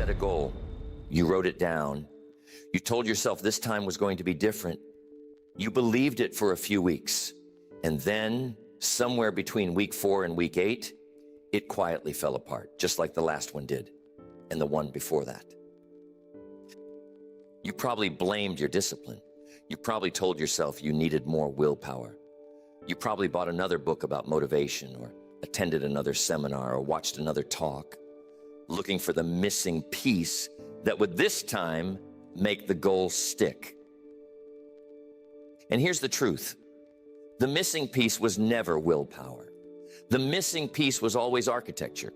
set a goal. You wrote it down. You told yourself this time was going to be different. You believed it for a few weeks. And then, somewhere between week 4 and week 8, it quietly fell apart, just like the last one did, and the one before that. You probably blamed your discipline. You probably told yourself you needed more willpower. You probably bought another book about motivation, or attended another seminar, or watched another talk, looking for the missing piece that would this time make the goal stick. And here's the truth. The missing piece was never willpower. The missing piece was always architecture.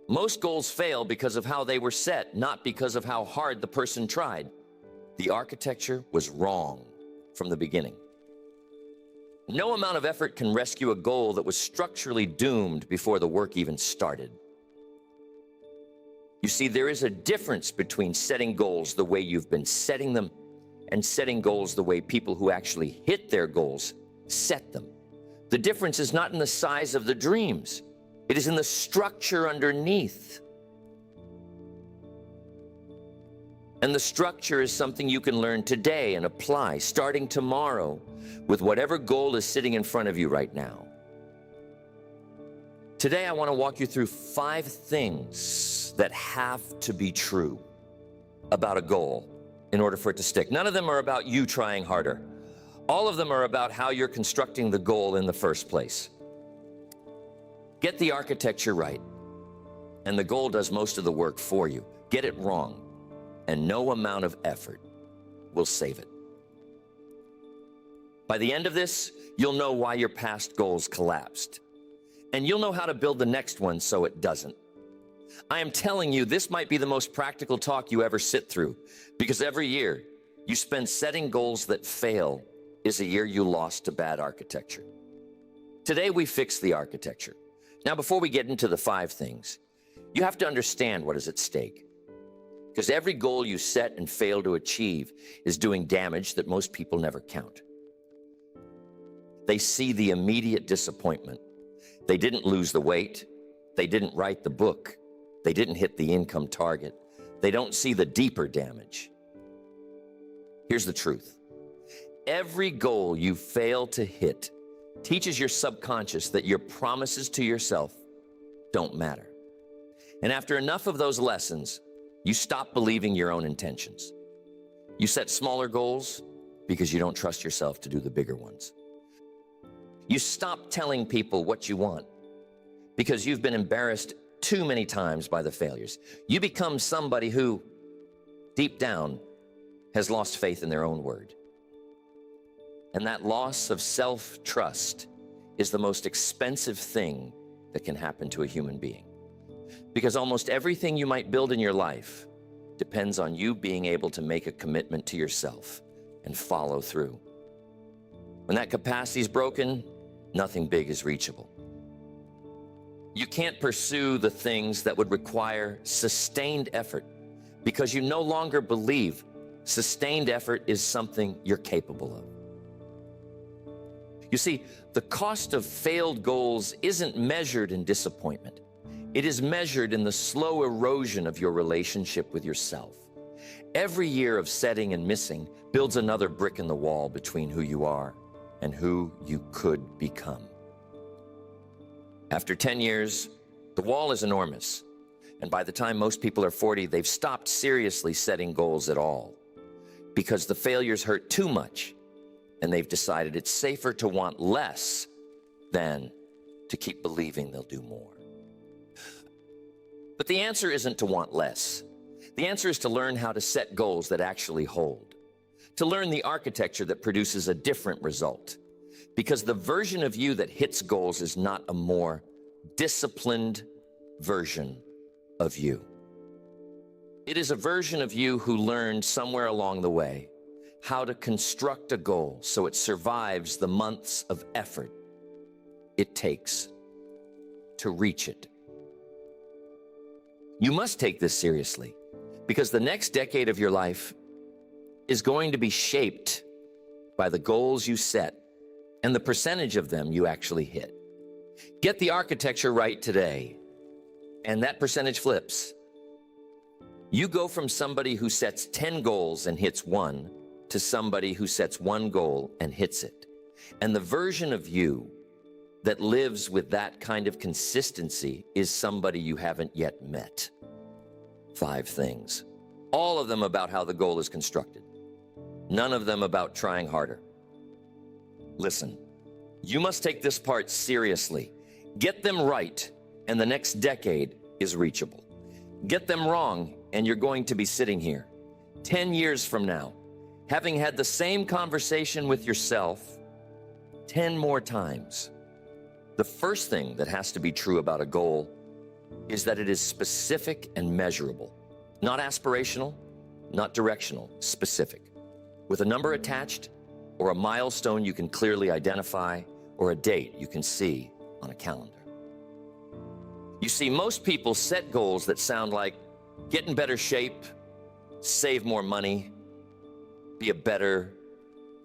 Most goals fail because of how they were set, not because of how hard the person tried. The architecture was wrong from the beginning. No amount of effort can rescue a goal that was structurally doomed before the work even started. You see, there is a difference between setting goals the way you've been setting them and setting goals the way people who actually hit their goals set them. The difference is not in the size of the dreams. It is in the structure underneath. And the structure is something you can learn today and apply starting tomorrow with whatever goal is sitting in front of you right now. Today, I want to walk you through 5 things that have to be true about a goal in order for it to stick. None of them are about you trying harder. All of them are about how you're constructing the goal in the first place. Get the architecture right, and the goal does most of the work for you. Get it wrong, and no amount of effort will save it. By the end of this, you'll know why your past goals collapsed, and you'll know how to build the next one so it doesn't. I am telling you, this might be the most practical talk you ever sit through, because every year you spend setting goals that fail is a year you lost to bad architecture. Today we fix the architecture. Now, before we get into the 5 things, you have to understand what is at stake. Because every goal you set and fail to achieve is doing damage that most people never count. They see the immediate disappointment. They didn't lose the weight. They didn't write the book. They didn't hit the income target. They don't see the deeper damage. Here's the truth. Every goal you fail to hit teaches your subconscious that your promises to yourself don't matter. And after enough of those lessons, you stop believing your own intentions. You set smaller goals because you don't trust yourself to do the bigger ones. You stop telling people what you want because you've been embarrassed too many times by the failures. You become somebody who, deep down, has lost faith in their own word. And that loss of self-trust is the most expensive thing that can happen to a human being. Because almost everything you might build in your life depends on you being able to make a commitment to yourself and follow through. When that capacity is broken, nothing big is reachable. You can't pursue the things that would require sustained effort because you no longer believe sustained effort is something you're capable of. You see, the cost of failed goals isn't measured in disappointment. It is measured in the slow erosion of your relationship with yourself. Every year of setting and missing builds another brick in the wall between who you are and who you could become. After 10 years, the wall is enormous. And by the time most people are 40, they've stopped seriously setting goals at all because the failures hurt too much. And they've decided it's safer to want less than to keep believing they'll do more. But the answer isn't to want less. The answer is to learn how to set goals that actually hold, to learn the architecture that produces a different result. Because the version of you that hits goals is not a more disciplined version of you. It is a version of you who learned somewhere along the way how to construct a goal so it survives the months of effort it takes to reach it. You must take this seriously because the next decade of your life is going to be shaped by the goals you set and the percentage of them you actually hit. Get the architecture right today, and that percentage flips. You go from somebody who sets 10 goals and hits one to somebody who sets one goal and hits it. And the version of you that lives with that kind of consistency is somebody you haven't yet met. 5 things, all of them about how the goal is constructed. None of them about trying harder. Listen, you must take this part seriously. Get them right, and the next decade is reachable. Get them wrong, and you're going to be sitting here 10 years from now, having had the same conversation with yourself 10 more times. The first thing that has to be true about a goal is that it is specific and measurable. Not aspirational, not directional, specific. With a number attached, or a milestone you can clearly identify, or a date you can see on a calendar. You see, most people set goals that sound like get in better shape, save more money, be a better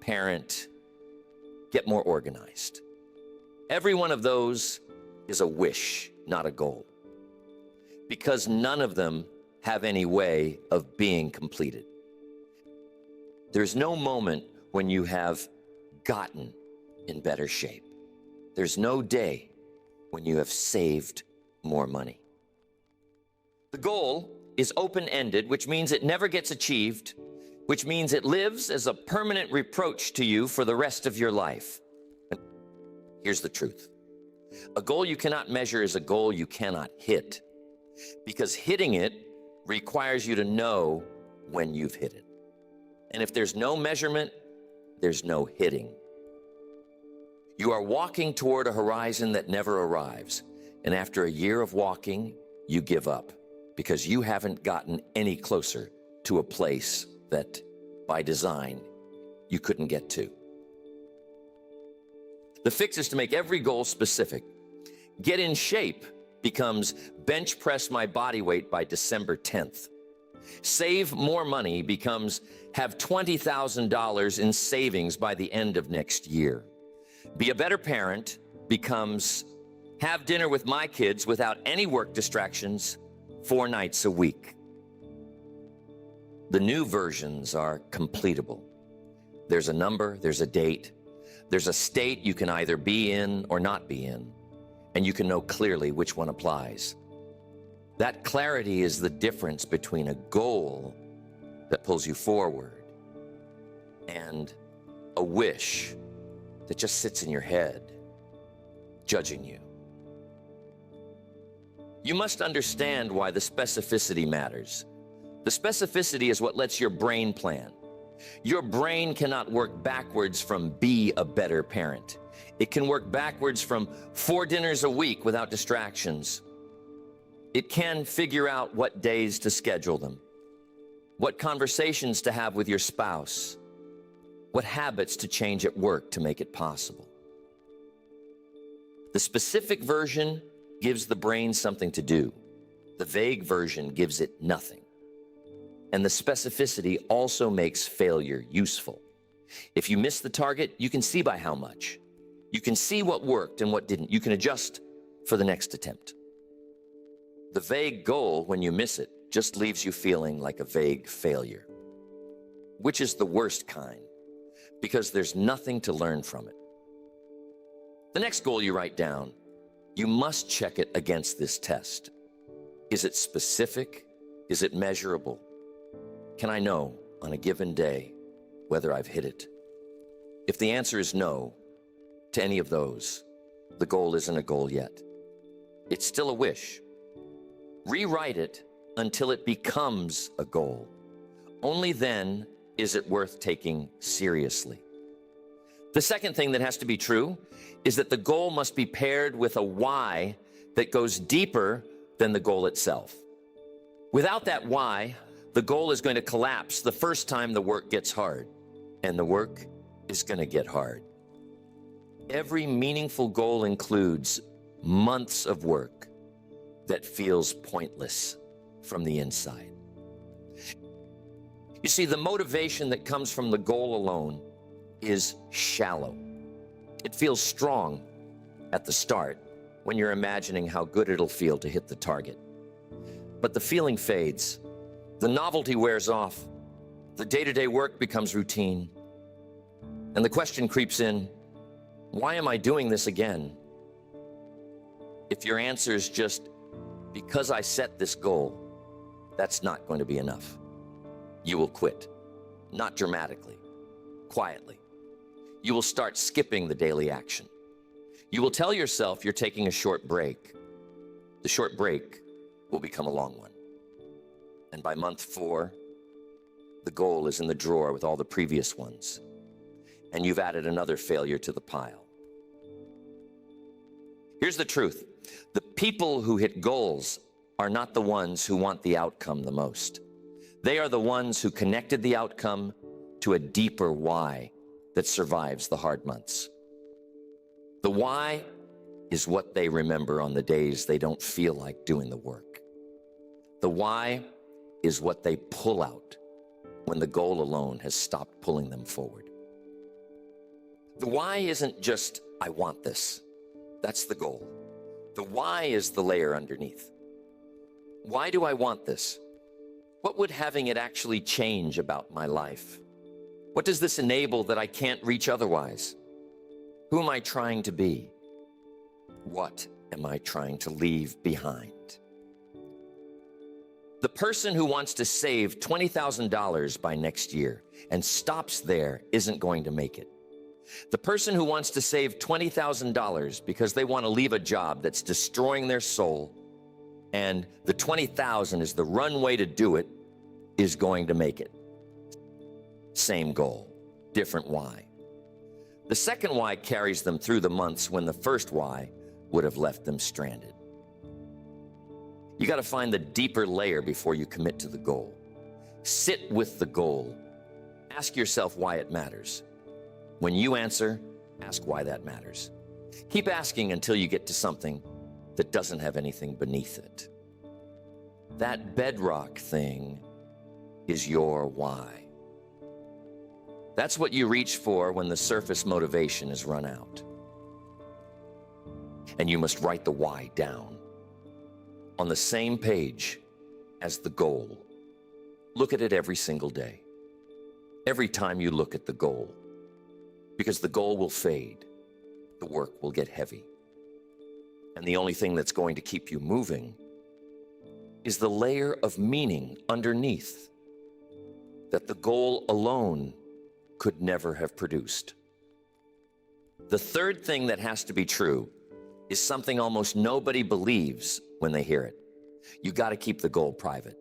parent, get more organized. Every one of those is a wish, not a goal, because none of them have any way of being completed. There's no moment when you have gotten in better shape. There's no day when you have saved more money. The goal is open-ended, which means it never gets achieved, which means it lives as a permanent reproach to you for the rest of your life. Here's the truth. A goal you cannot measure is a goal you cannot hit, because hitting it requires you to know when you've hit it. And if there's no measurement, there's no hitting. You are walking toward a horizon that never arrives. And after a year of walking, you give up because you haven't gotten any closer to a place that, by design, you couldn't get to. The fix is to make every goal specific. Get in shape becomes bench press my body weight by December 10th. Save more money becomes have $20,000 in savings by the end of next year. Be a better parent becomes have dinner with my kids without any work distractions 4 nights a week. The new versions are completable. There's a number, there's a date, there's a state you can either be in or not be in, and you can know clearly which one applies. That clarity is the difference between a goal that pulls you forward and a wish that just sits in your head, judging you. You must understand why the specificity matters. The specificity is what lets your brain plan. Your brain cannot work backwards from be a better parent. It can work backwards from 4 dinners a week without distractions. It can figure out what days to schedule them, what conversations to have with your spouse, what habits to change at work to make it possible. The specific version gives the brain something to do. The vague version gives it nothing. And the specificity also makes failure useful. If you miss the target, you can see by how much. You can see what worked and what didn't. You can adjust for the next attempt. The vague goal, when you miss it, just leaves you feeling like a vague failure, which is the worst kind, because there's nothing to learn from it. The next goal you write down, you must check it against this test. Is it specific? Is it measurable? Can I know on a given day whether I've hit it? If the answer is no to any of those, the goal isn't a goal yet. It's still a wish. Rewrite it until it becomes a goal. Only then is it worth taking seriously. The second thing that has to be true is that the goal must be paired with a why that goes deeper than the goal itself. Without that why, the goal is going to collapse the first time the work gets hard, and the work is going to get hard. Every meaningful goal includes months of work that feels pointless from the inside. You see, the motivation that comes from the goal alone is shallow. It feels strong at the start when you're imagining how good it'll feel to hit the target. But the feeling fades The novelty wears off. The day-to-day work becomes routine. And the question creeps in, why am I doing this again? If your answer is just, because I set this goal, that's not going to be enough. You will quit, not dramatically, quietly. You will start skipping the daily action. You will tell yourself you're taking a short break. The short break will become a long one. And by month 4, the goal is in the drawer with all the previous ones. And you've added another failure to the pile. Here's the truth. The people who hit goals are not the ones who want the outcome the most. They are the ones who connected the outcome to a deeper why that survives the hard months. The why is what they remember on the days they don't feel like doing the work. The why is what they pull out when the goal alone has stopped pulling them forward. The why isn't just, I want this. That's the goal. The why is the layer underneath. Why do I want this? What would having it actually change about my life? What does this enable that I can't reach otherwise? Who am I trying to be? What am I trying to leave behind? The person who wants to save $20,000 by next year and stops there isn't going to make it. The person who wants to save $20,000 because they want to leave a job that's destroying their soul and the $20,000 is the runway to do it is going to make it. Same goal, different why. The second why carries them through the months when the first why would have left them stranded. You got to find the deeper layer before you commit to the goal. Sit with the goal. Ask yourself why it matters. When you answer, ask why that matters. Keep asking until you get to something that doesn't have anything beneath it. That bedrock thing is your why. That's what you reach for when the surface motivation is run out. And you must write the why down on the same page as the goal. Look at it every single day. Every time you look at the goal. Because the goal will fade. The work will get heavy. And the only thing that's going to keep you moving is the layer of meaning underneath that the goal alone could never have produced. The third thing that has to be true is something almost nobody believes when they hear it. You got to keep the goal private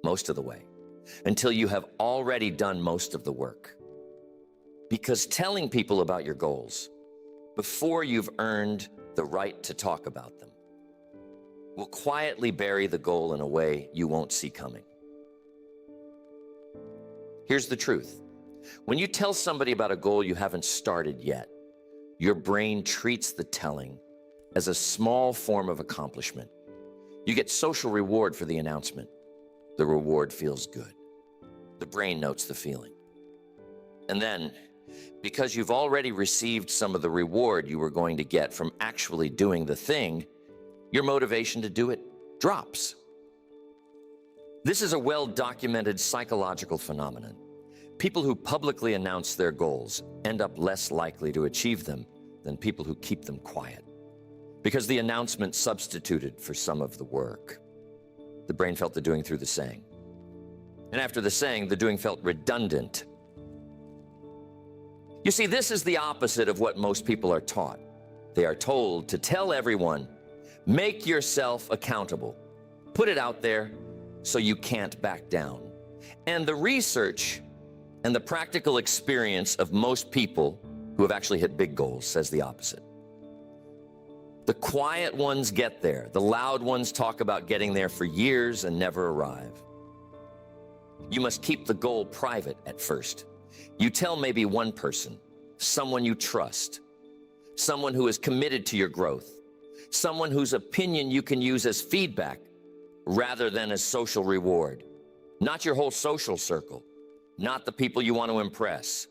most of the way until you have already done most of the work. Because telling people about your goals before you've earned the right to talk about them will quietly bury the goal in a way you won't see coming. Here's the truth. When you tell somebody about a goal you haven't started yet, your brain treats the telling as a small form of accomplishment. You get social reward for the announcement. The reward feels good. The brain notes the feeling. And then, because you've already received some of the reward you were going to get from actually doing the thing, your motivation to do it drops. This is a well-documented psychological phenomenon. People who publicly announce their goals end up less likely to achieve them than people who keep them quiet, because the announcement substituted for some of the work. The brain felt the doing through the saying. And after the saying, the doing felt redundant. You see, this is the opposite of what most people are taught. They are told to tell everyone, make yourself accountable. Put it out there so you can't back down. And the research and the practical experience of most people who have actually hit big goals says the opposite. The quiet ones get there. The loud ones talk about getting there for years and never arrive. You must keep the goal private at first. You tell maybe one person, someone you trust, someone who is committed to your growth, someone whose opinion you can use as feedback rather than as social reward. Not your whole social circle, not the people you want to impress,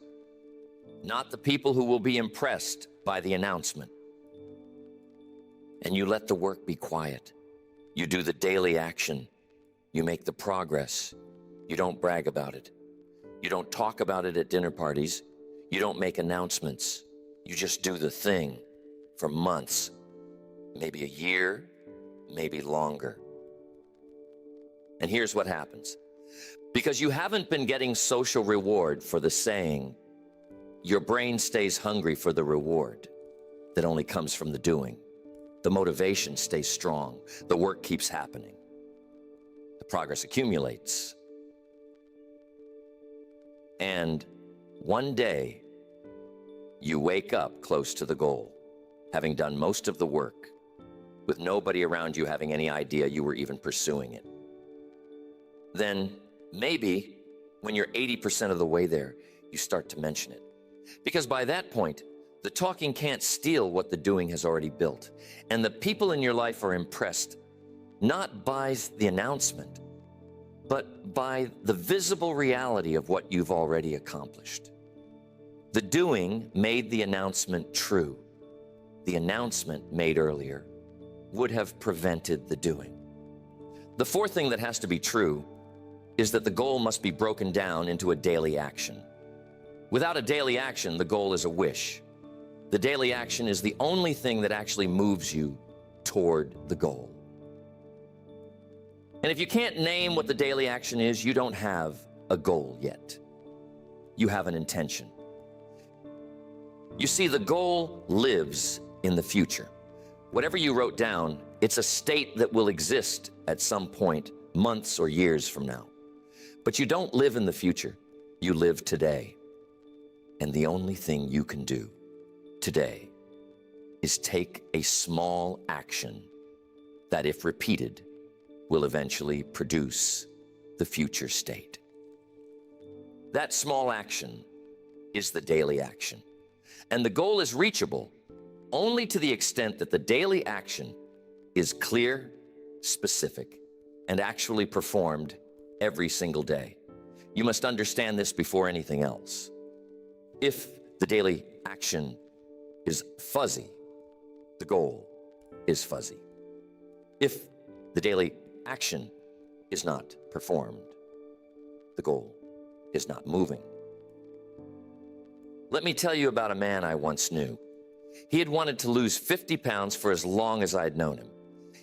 not the people who will be impressed by the announcement. And you let the work be quiet. You do the daily action. You make the progress. You don't brag about it. You don't talk about it at dinner parties. You don't make announcements. You just do the thing for months, maybe a year, maybe longer. And here's what happens. Because you haven't been getting social reward for the saying, your brain stays hungry for the reward that only comes from the doing. The motivation stays strong. The work keeps happening. The progress accumulates. And one day, you wake up close to the goal, having done most of the work, with nobody around you having any idea you were even pursuing it. Then maybe when you're 80% of the way there, you start to mention it. Because by that point, the talking can't steal what the doing has already built. And the people in your life are impressed, not by the announcement, but by the visible reality of what you've already accomplished. The doing made the announcement true. The announcement made earlier would have prevented the doing. The fourth thing that has to be true is that the goal must be broken down into a daily action. Without a daily action, the goal is a wish. The daily action is the only thing that actually moves you toward the goal. And if you can't name what the daily action is, you don't have a goal yet. You have an intention. You see, the goal lives in the future. Whatever you wrote down, it's a state that will exist at some point, months or years from now. But you don't live in the future, you live today. And the only thing you can do today is take a small action that, if repeated, will eventually produce the future state. That small action is the daily action. And the goal is reachable only to the extent that the daily action is clear, specific, and actually performed every single day. You must understand this before anything else. If the daily action is fuzzy, the goal is fuzzy. If the daily action is not performed, the goal is not moving. Let me tell you about a man I once knew. He had wanted to lose 50 pounds for as long as I'd known him.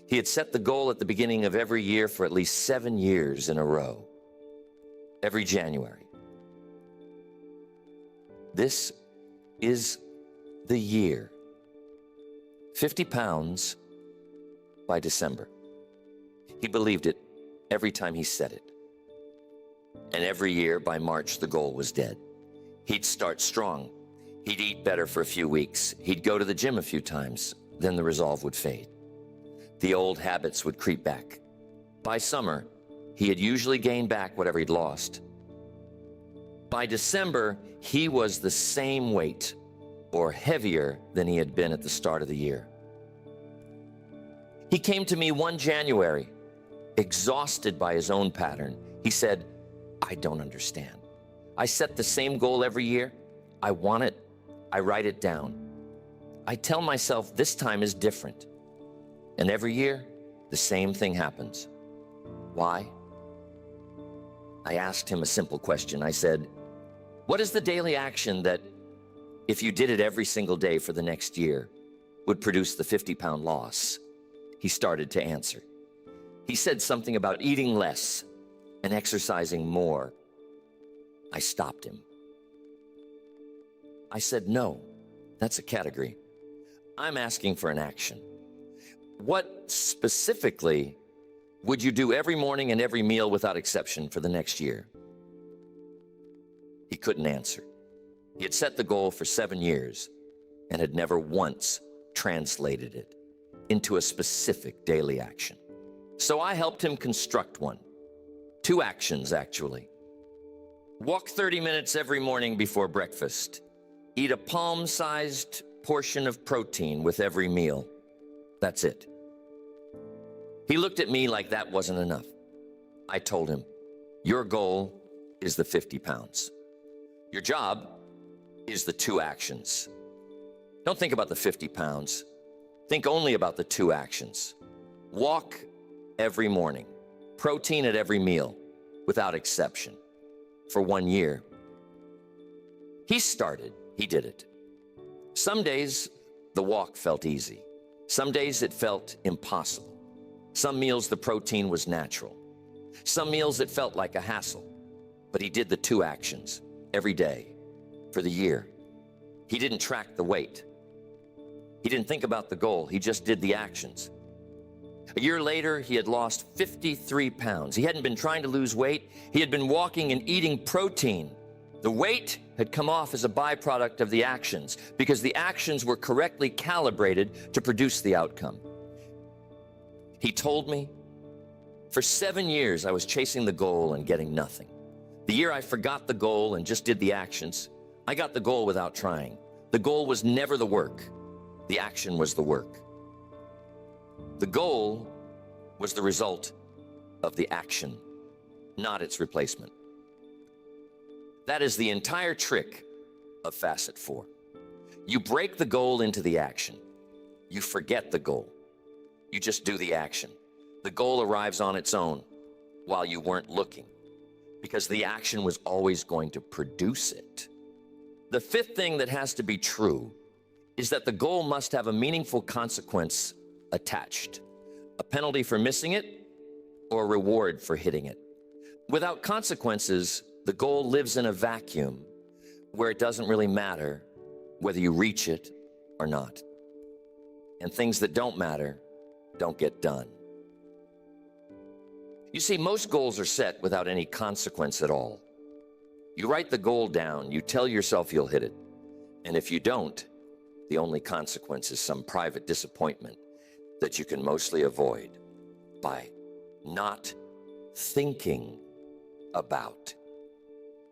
He had set the goal at the beginning of every year for at least 7 years in a row. Every January. This is the year. 50 pounds by December. He believed it every time he said it. And every year by March, the goal was dead. He'd start strong. He'd eat better for a few weeks. He'd go to the gym a few times. Then the resolve would fade. The old habits would creep back. By summer, he had usually gained back whatever he'd lost. By December, he was the same weight or heavier than he had been at the start of the year. He came to me one January, exhausted by his own pattern. He said, "I don't understand. I set the same goal every year. I want it. I write it down. I tell myself this time is different. And every year, the same thing happens. Why?" I asked him a simple question. I said, "What is the daily action that, if you did it every single day for the next year, would produce the 50-pound loss?" He started to answer. He said something about eating less and exercising more. I stopped him. I said, "No, that's a category. I'm asking for an action. What specifically would you do every morning and every meal without exception for the next year?" He couldn't answer. He had set the goal for 7 years and had never once translated it into a specific daily action. So I helped him construct one. 2 actions, actually. Walk 30 minutes every morning before breakfast. Eat a palm-sized portion of protein with every meal. That's it. He looked at me like that wasn't enough. I told him, "Your goal is the 50 pounds. Your job is the 2 actions. Don't think about the 50 pounds. Think only about the 2 actions. Walk every morning. protein at every meal, without exception, for 1 year. He did it. Some days, the walk felt easy. Some days it felt impossible. Some meals the protein was natural. Some meals it felt like a hassle. But he did the 2 actions every day for the year. He didn't track the weight. He didn't think about the goal. He just did the actions. A year later, he had lost 53 pounds. He hadn't been trying to lose weight. He had been walking and eating protein. The weight had come off as a byproduct of the actions because the actions were correctly calibrated to produce the outcome. He told me, for 7 years, I was chasing the goal and getting nothing. The year I forgot the goal and just did the actions, I got the goal without trying. The goal was never the work. The action was the work. The goal was the result of the action, not its replacement. That is the entire trick of Facet 4. You break the goal into the action. You forget the goal. You just do the action. The goal arrives on its own while you weren't looking, because the action was always going to produce it. The 5th thing that has to be true is that the goal must have a meaningful consequence attached, a penalty for missing it or a reward for hitting it. Without consequences, the goal lives in a vacuum where it doesn't really matter whether you reach it or not. And things that don't matter don't get done. You see, most goals are set without any consequence at all. You write the goal down, you tell yourself you'll hit it. And if you don't, the only consequence is some private disappointment that you can mostly avoid by not thinking about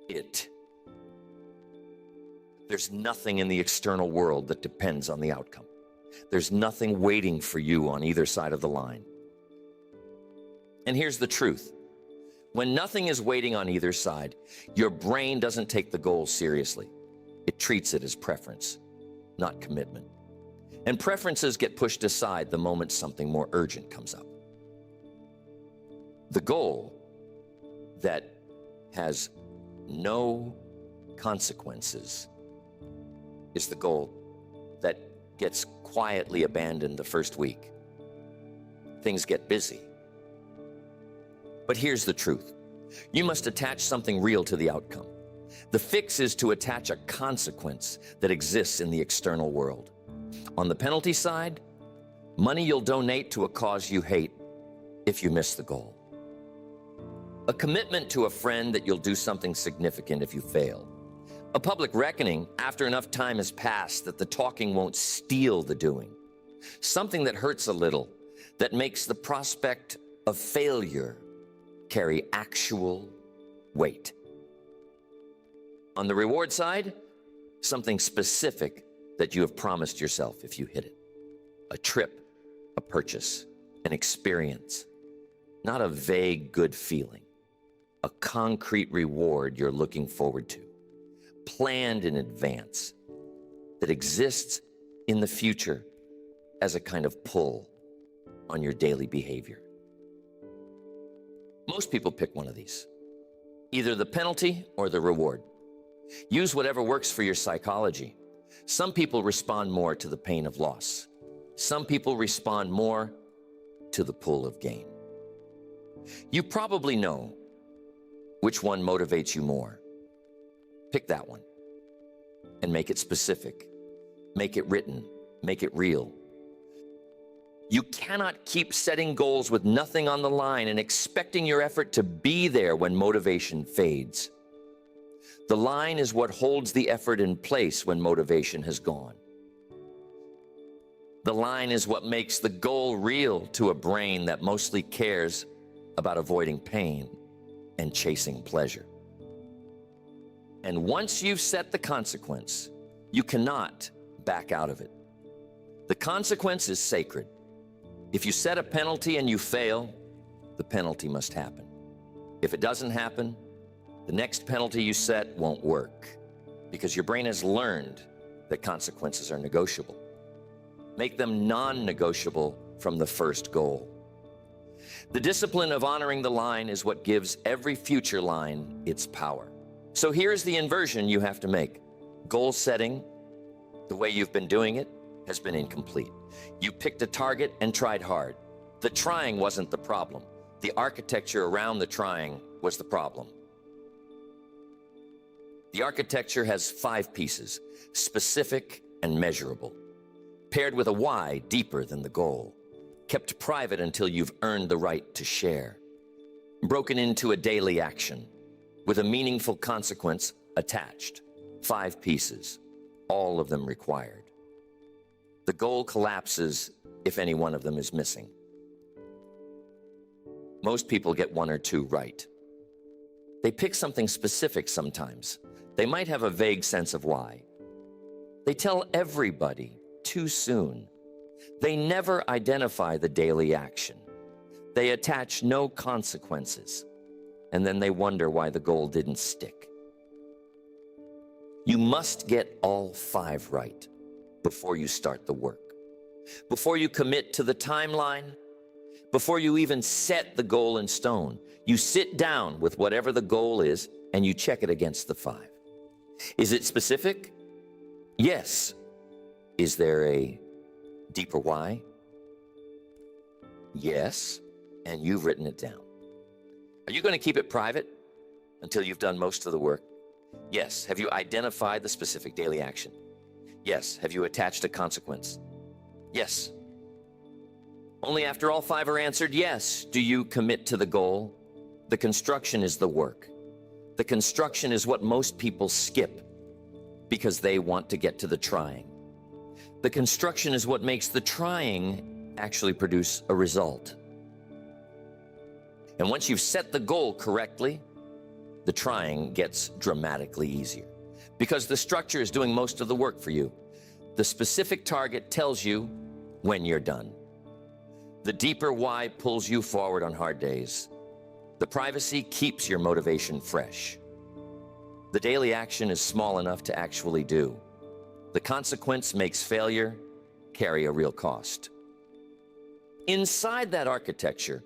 it. There's nothing in the external world that depends on the outcome. There's nothing waiting for you on either side of the line. And here's the truth. When nothing is waiting on either side, your brain doesn't take the goal seriously. It treats it as preference, not commitment. And preferences get pushed aside the moment something more urgent comes up. The goal that has no consequences is the goal that gets quietly abandoned the first week. Things get busy. But here's the truth. You must attach something real to the outcome. The fix is to attach a consequence that exists in the external world. On the penalty side, money you'll donate to a cause you hate if you miss the goal. A commitment to a friend that you'll do something significant if you fail. A public reckoning after enough time has passed that the talking won't steal the doing. Something that hurts a little, that makes the prospect of failure carry actual weight. On the reward side, something specific that you have promised yourself if you hit it. A trip, a purchase, an experience, not a vague good feeling. A concrete reward you're looking forward to, planned in advance, that exists in the future as a kind of pull on your daily behavior. Most people pick one of these, either the penalty or the reward. Use whatever works for your psychology. Some people respond more to the pain of loss. Some people respond more to the pull of gain. You probably know which one motivates you more. Pick that one and make it specific. Make it written. Make it real. You cannot keep setting goals with nothing on the line and expecting your effort to be there when motivation fades. The line is what holds the effort in place when motivation has gone. The line is what makes the goal real to a brain that mostly cares about avoiding pain and chasing pleasure. And once you've set the consequence, you cannot back out of it. The consequence is sacred. If you set a penalty and you fail, the penalty must happen. If it doesn't happen, the next penalty you set won't work because your brain has learned that consequences are negotiable. Make them non-negotiable from the first goal. The discipline of honoring the line is what gives every future line its power. So here's the inversion you have to make. Goal setting, the way you've been doing it, has been incomplete. You picked a target and tried hard. The trying wasn't the problem. The architecture around the trying was the problem. The architecture has 5 pieces, specific and measurable, paired with a why deeper than the goal, kept private until you've earned the right to share, broken into a daily action with a meaningful consequence attached. 5 pieces, all of them required. The goal collapses if any one of them is missing. Most people get 1 or 2 right. They pick something specific sometimes. They might have a vague sense of why. They tell everybody too soon. They never identify the daily action. They attach no consequences, and then they wonder why the goal didn't stick. You must get all 5 right before you start the work, before you commit to the timeline, before you even set the goal in stone. You sit down with whatever the goal is and you check it against the 5. Is it specific? Yes. Is there a deeper why? Yes. And you've written it down. Are you going to keep it private until you've done most of the work? Yes. Have you identified the specific daily action? Yes. Have you attached a consequence? Yes. Only after all 5 are answered yes do you commit to the goal. The construction is the work. The construction is what most people skip because they want to get to the trying. The construction is what makes the trying actually produce a result. And once you've set the goal correctly, the trying gets dramatically easier because the structure is doing most of the work for you. The specific target tells you when you're done. The deeper why pulls you forward on hard days. The privacy keeps your motivation fresh. The daily action is small enough to actually do. The consequence makes failure carry a real cost. Inside that architecture,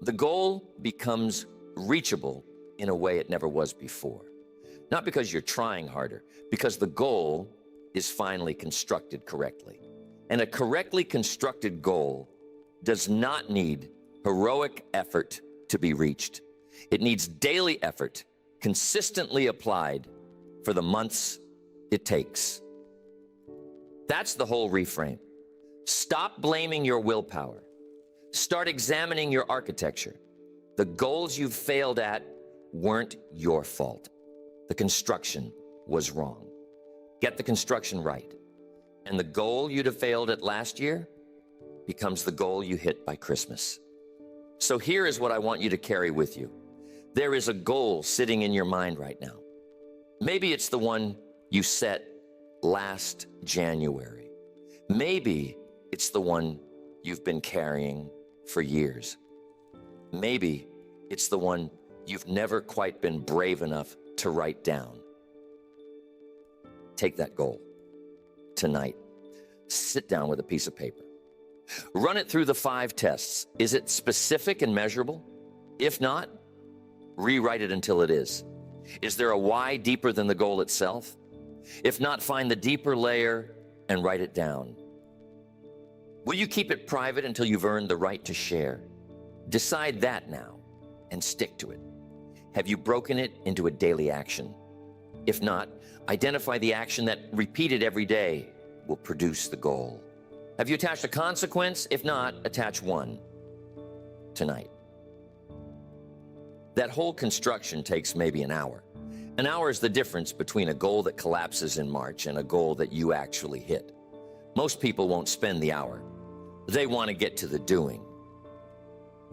the goal becomes reachable in a way it never was before. Not because you're trying harder, because the goal is finally constructed correctly. And a correctly constructed goal does not need heroic effort to be reached. It needs daily effort, consistently applied for the months it takes. That's the whole reframe. Stop blaming your willpower. Start examining your architecture. The goals you've failed at weren't your fault. The construction was wrong. Get the construction right. And the goal you'd have failed at last year becomes the goal you hit by Christmas. So here is what I want you to carry with you. There is a goal sitting in your mind right now. Maybe it's the one you set last January. Maybe it's the one you've been carrying for years. Maybe it's the one you've never quite been brave enough to write down. Take that goal tonight. Sit down with a piece of paper. Run it through the 5 tests. Is it specific and measurable? If not, rewrite it until it is. Is there a why deeper than the goal itself? If not, find the deeper layer and write it down. Will you keep it private until you've earned the right to share? Decide that now and stick to it. Have you broken it into a daily action? If not, identify the action that, repeated every day, will produce the goal. Have you attached a consequence? If not, attach one tonight. That whole construction takes maybe an hour. An hour is the difference between a goal that collapses in March and a goal that you actually hit. Most people won't spend the hour. They want to get to the doing.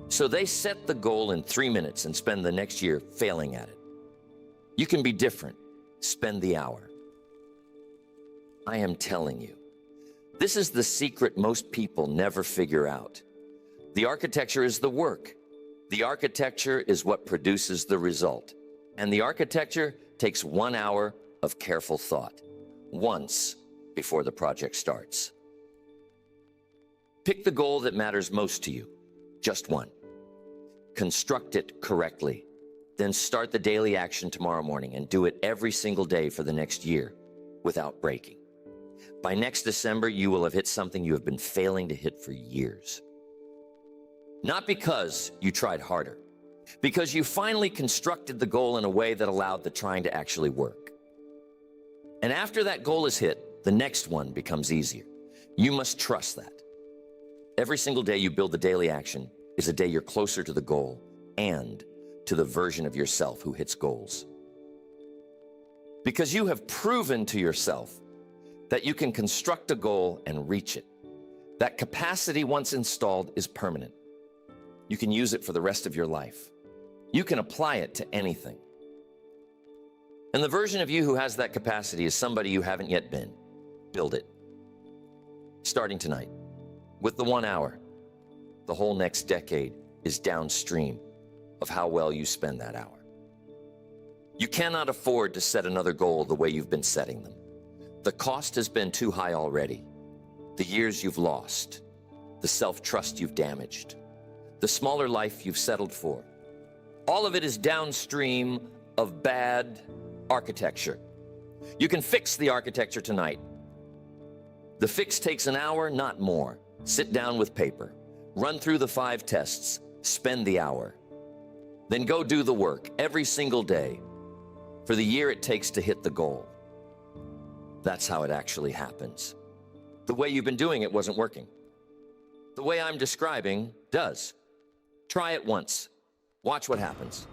So they set the goal in 3 minutes and spend the next year failing at it. You can be different. Spend the hour. I am telling you, this is the secret most people never figure out. The architecture is the work. The architecture is what produces the result. And the architecture takes 1 hour of careful thought, once before the project starts. Pick the goal that matters most to you, just one. construct it correctly. Then start the daily action tomorrow morning and do it every single day for the next year without breaking. By next December, you will have hit something you have been failing to hit for years. Not because you tried harder, because you finally constructed the goal in a way that allowed the trying to actually work. And after that goal is hit, the next one becomes easier. You must trust that. Every single day you build the daily action is a day you're closer to the goal and to the version of yourself who hits goals. Because you have proven to yourself that you can construct a goal and reach it. That capacity, once installed, is permanent. You can use it for the rest of your life. You can apply it to anything. And the version of you who has that capacity is somebody you haven't yet been. Build it. Starting tonight, with the 1 hour, the whole next decade is downstream of how well you spend that hour. You cannot afford to set another goal the way you've been setting them. The cost has been too high already. The years you've lost, the self-trust you've damaged, the smaller life you've settled for. All of it is downstream of bad architecture. You can fix the architecture tonight. The fix takes an hour, not more. Sit down with paper, run through the 5 tests, spend the hour. Then go do the work every single day for the year it takes to hit the goal. That's how it actually happens. The way you've been doing it wasn't working. The way I'm describing does. Try it once. Watch what happens.